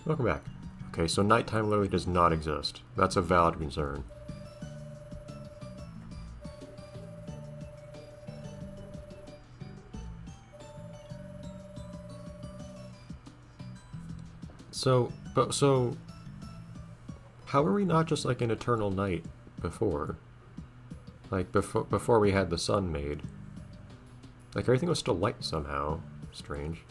Welcome back. Okay, so nighttime literally does not exist. That's a valid concern. So, how are we not just like an eternal night before? Like, before we had the sun made. Like, everything was still light somehow. Strange.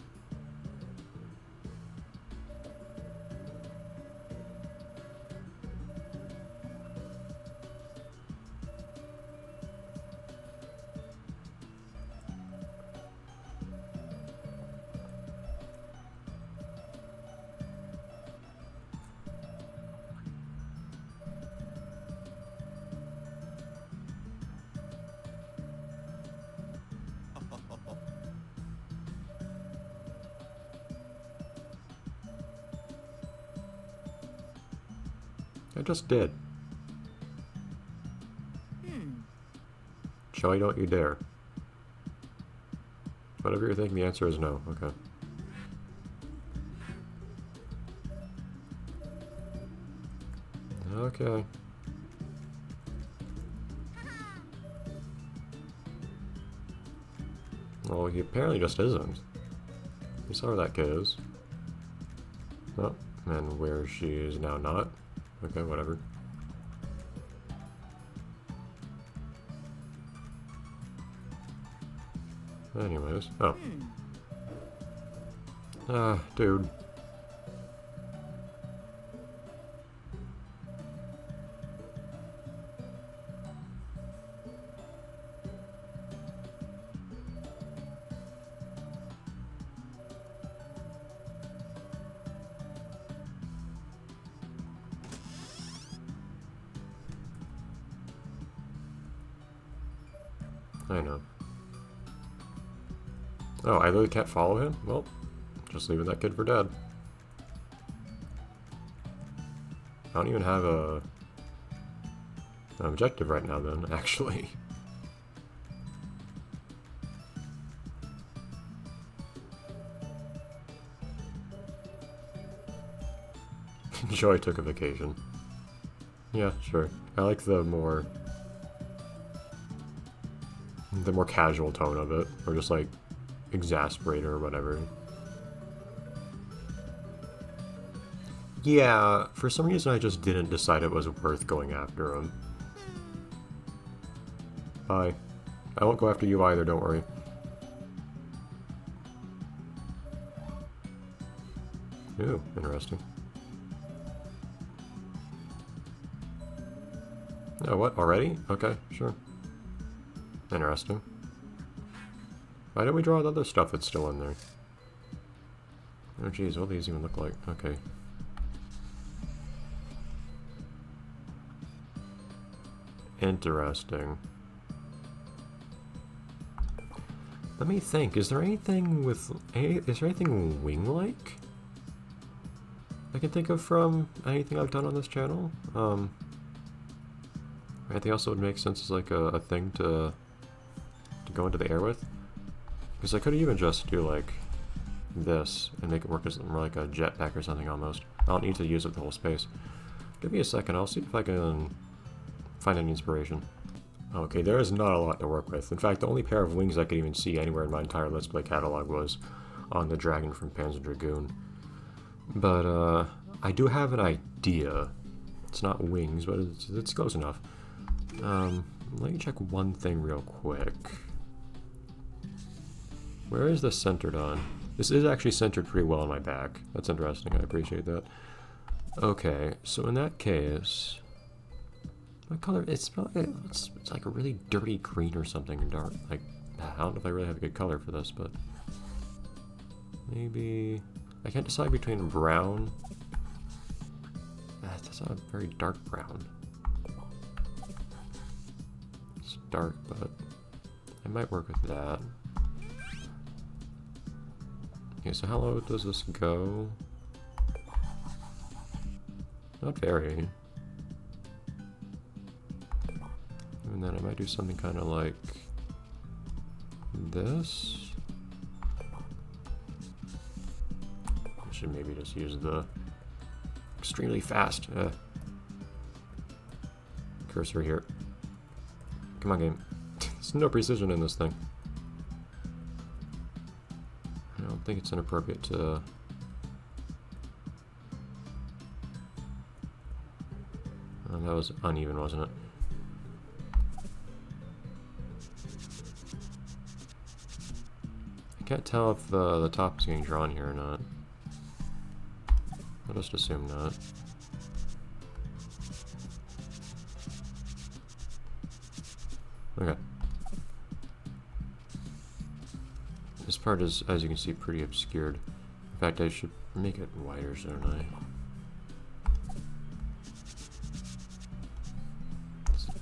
I just did. Jowee, don't you dare. Whatever you're thinking, the answer is no. Okay. Okay. Well, he apparently just isn't. You saw where that goes. Oh, and where she is now not. Okay, whatever. Anyways. Oh. Dude. I know. Oh, I literally can't follow him? Well, just leaving that kid for dead. I don't even have an objective right now then, actually. Jowee took a vacation. Yeah, sure. I like the more casual tone of it, or just like exasperate or whatever. Yeah, for some reason I just didn't decide it was worth going after him. Bye. I won't go after you either, don't worry. Ooh, interesting. Oh, what? Already? Okay, sure. Interesting. Why don't we draw the other stuff that's still in there? Oh geez, what do these even look like? Okay. Interesting. Let me think, is there anything wing-like? I can think of from anything I've done on this channel? Anything else that would make sense as like a thing to go into the air with? Because I could even just do like this and make it work as more like a jetpack or something almost. I don't need to use up the whole space. Give me a second, I'll see if I can find any inspiration. Okay, there is not a lot to work with. In fact, the only pair of wings I could even see anywhere in my entire Let's Play catalog was on the dragon from Panzer Dragoon. But I do have an idea. It's not wings, but it's close enough. Let me check one thing real quick. Where is this centered on? This is actually centered pretty well on my back. That's interesting, I appreciate that. Okay, so in that case... what color? It's like a really dirty green or something, or dark. Like, I don't know if I really have a good color for this, but... maybe... I can't decide between brown... that's not a very dark brown. It's dark, but I might work with that. Okay, so how low does this go? Not very. And then I might do something kind of like this. I should maybe just use the extremely fast. Cursor here. Come on, game. There's no precision in this thing. I don't think it's inappropriate to... that was uneven, wasn't it? I can't tell if the top is getting drawn here or not. I'll just assume not. Okay. This part is, as you can see, pretty obscured. In fact, I should make it wider, shouldn't I?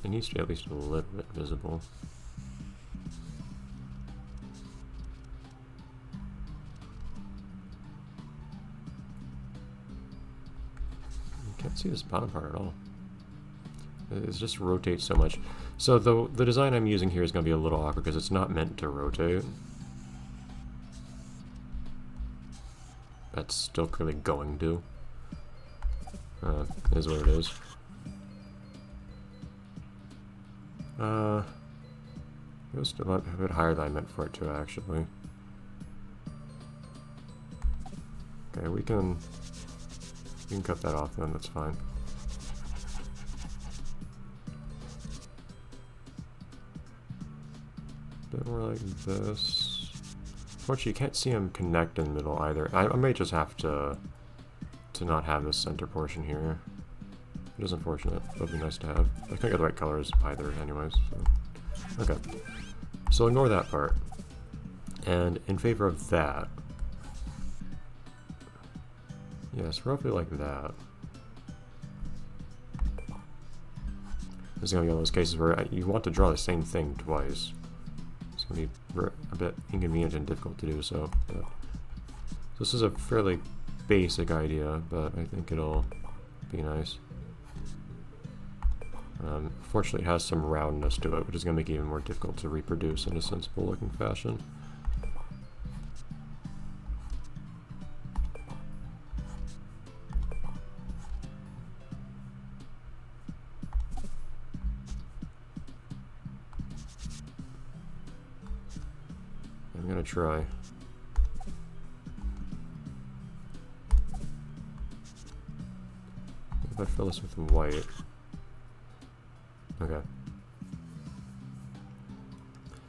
It needs to be at least a little bit visible. You can't see this bottom part at all. It just rotates so much. So the design I'm using here is going to be a little awkward because it's not meant to rotate. That's still clearly going to. Is what it is. It was still a bit higher than I meant for it to, actually. Okay, we can cut that off then, that's fine. Bit more like this. Unfortunately, you can't see them connect in the middle either. I may just have to not have this center portion here. It is unfortunate, but it'd be nice to have. I can't get the right colors either anyways, so. Okay. So ignore that part. And in favor of that, yes, roughly like that. This is going to be one of those cases where you want to draw the same thing twice. It's going to be a bit inconvenient and difficult to do so. But this is a fairly basic idea, but I think it'll be nice. Fortunately, it has some roundness to it, which is going to make it even more difficult to reproduce in a sensible looking fashion. I'm going to try. If I fill this with white. Okay.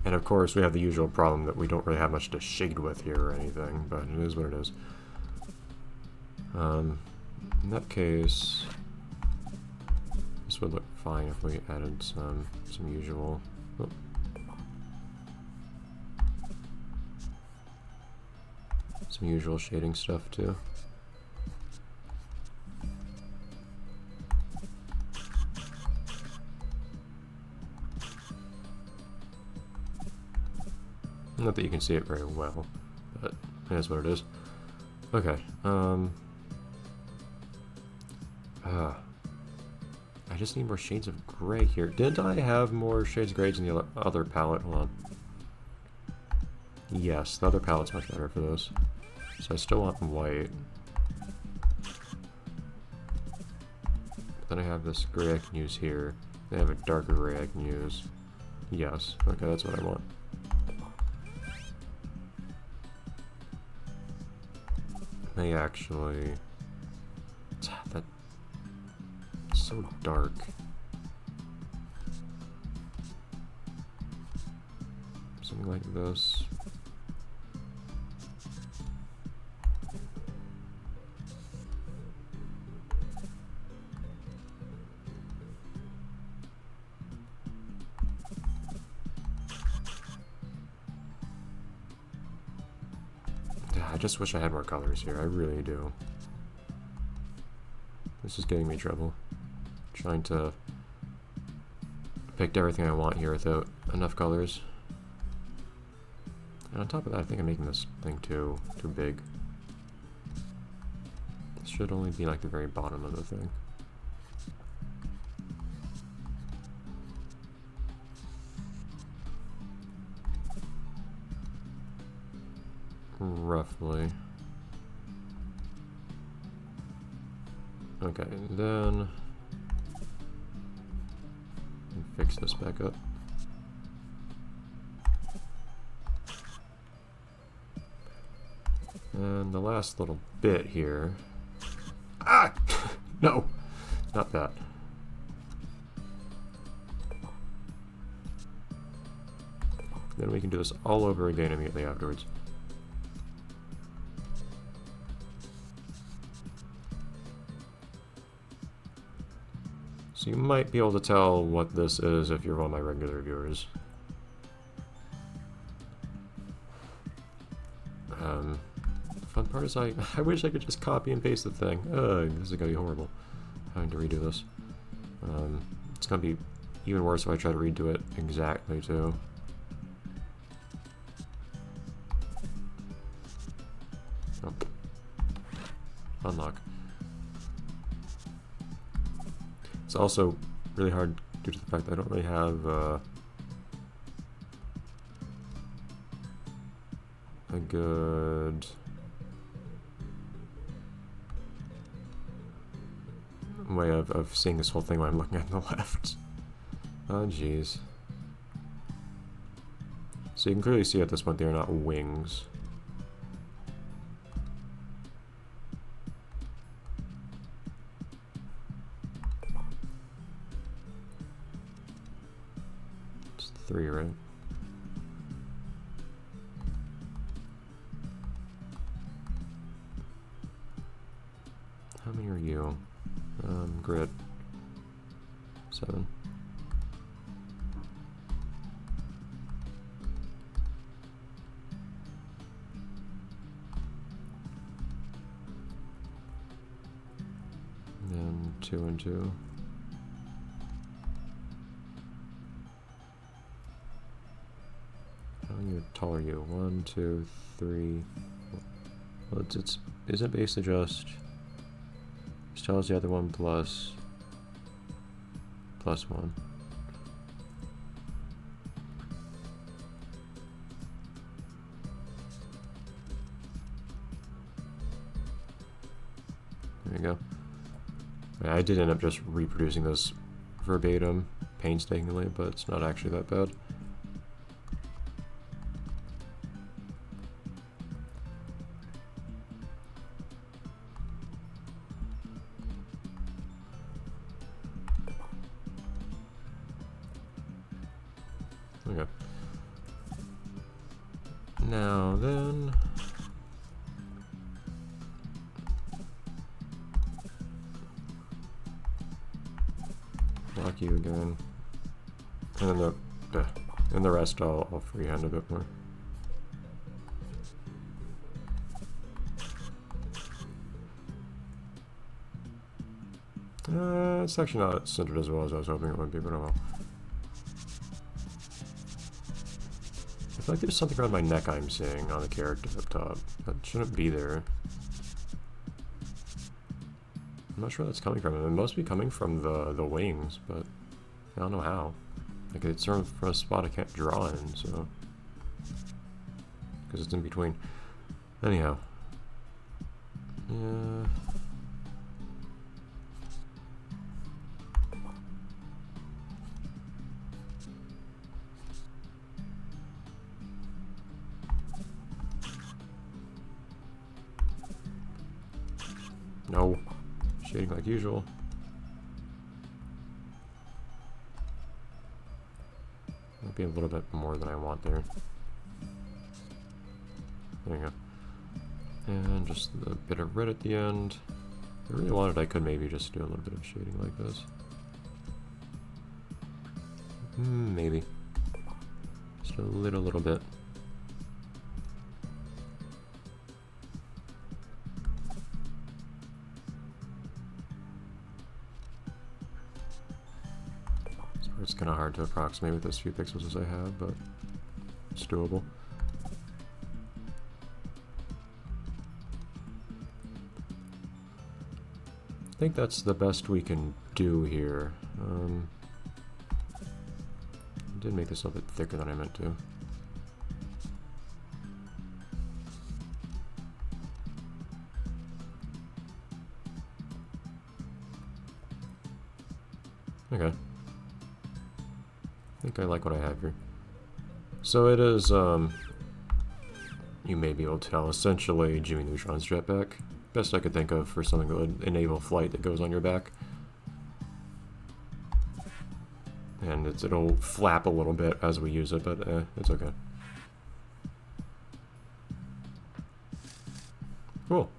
And of course, we have the usual problem that we don't really have much to shade with here or anything, but it is what it is. In that case, this would look fine if we added some usual. Oh. Some usual shading stuff too. Not that you can see it very well, but it is what it is. Okay, I just need more shades of gray here. Didn't I have more shades of grays in the other palette? Hold on. Yes, the other palette's much better for this. So I still want white. Then I have this gray I can use here. Then I have a darker gray I can use. Yes, okay, that's what I want. May actually... That's so dark. Something like this. I just wish I had more colors here, I really do. This is getting me trouble. Trying to pick everything I want here without enough colors. And on top of that, I think I'm making this thing too big. This should only be like the very bottom of the thing. Roughly. Okay, then fix this back up. And the last little bit here. Ah! No! Not that. Then we can do this all over again immediately afterwards. So you might be able to tell what this is if you're one of my regular viewers. The fun part is I wish I could just copy and paste the thing. Ugh, this is gonna be horrible. Having to redo this. It's gonna be even worse if I try to redo it exactly too. Oh. Unlock. It's also really hard due to the fact that I don't really have a good way of seeing this whole thing when I'm looking at the left. Oh jeez. So you can clearly see at this point they are not wings. It's 3, right? How many are you? Grid. 7. And then 2 and 2. How tall are you? 1, 2, 3. Well, isn't it basically just tell us the other one plus 1. There you go. I did end up just reproducing this verbatim painstakingly, but it's not actually that bad. Okay. Now then, block you again, and then the rest I'll freehand a bit more. It's actually not centered as well as I was hoping it would be, but oh well. I feel like there's something around my neck I'm seeing on the character up top. That shouldn't be there. I'm not sure where that's coming from. It must be coming from the wings, but I don't know how. Like, it's from a spot I can't draw in, so... because it's in between. Anyhow. Yeah... No. Shading like usual. Might be a little bit more than I want there. There you go. And just a bit of red at the end. If I really wanted, I could maybe just do a little bit of shading like this. Maybe. Just a little bit. It's kind of hard to approximate with as few pixels as I have, but it's doable. I think that's the best we can do here. I did make this a bit thicker than I meant to. Okay. I think I like what I have here. So it is, you may be able to tell, essentially Jimmy Neutron's jetpack. Best I could think of for something that would enable flight that goes on your back. And it'll flap a little bit as we use it, but it's okay. Cool.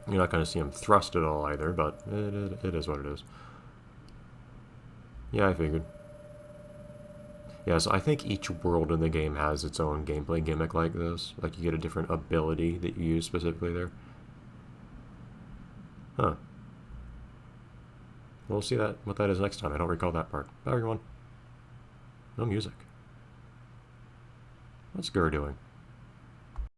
You're not going to see him thrust at all either, but it is what it is. Yeah, I figured. Yeah, so I think each world in the game has its own gameplay gimmick like this. Like, you get a different ability that you use specifically there. Huh. We'll see what that is next time. I don't recall that part. Bye, everyone. No music. What's Gur doing?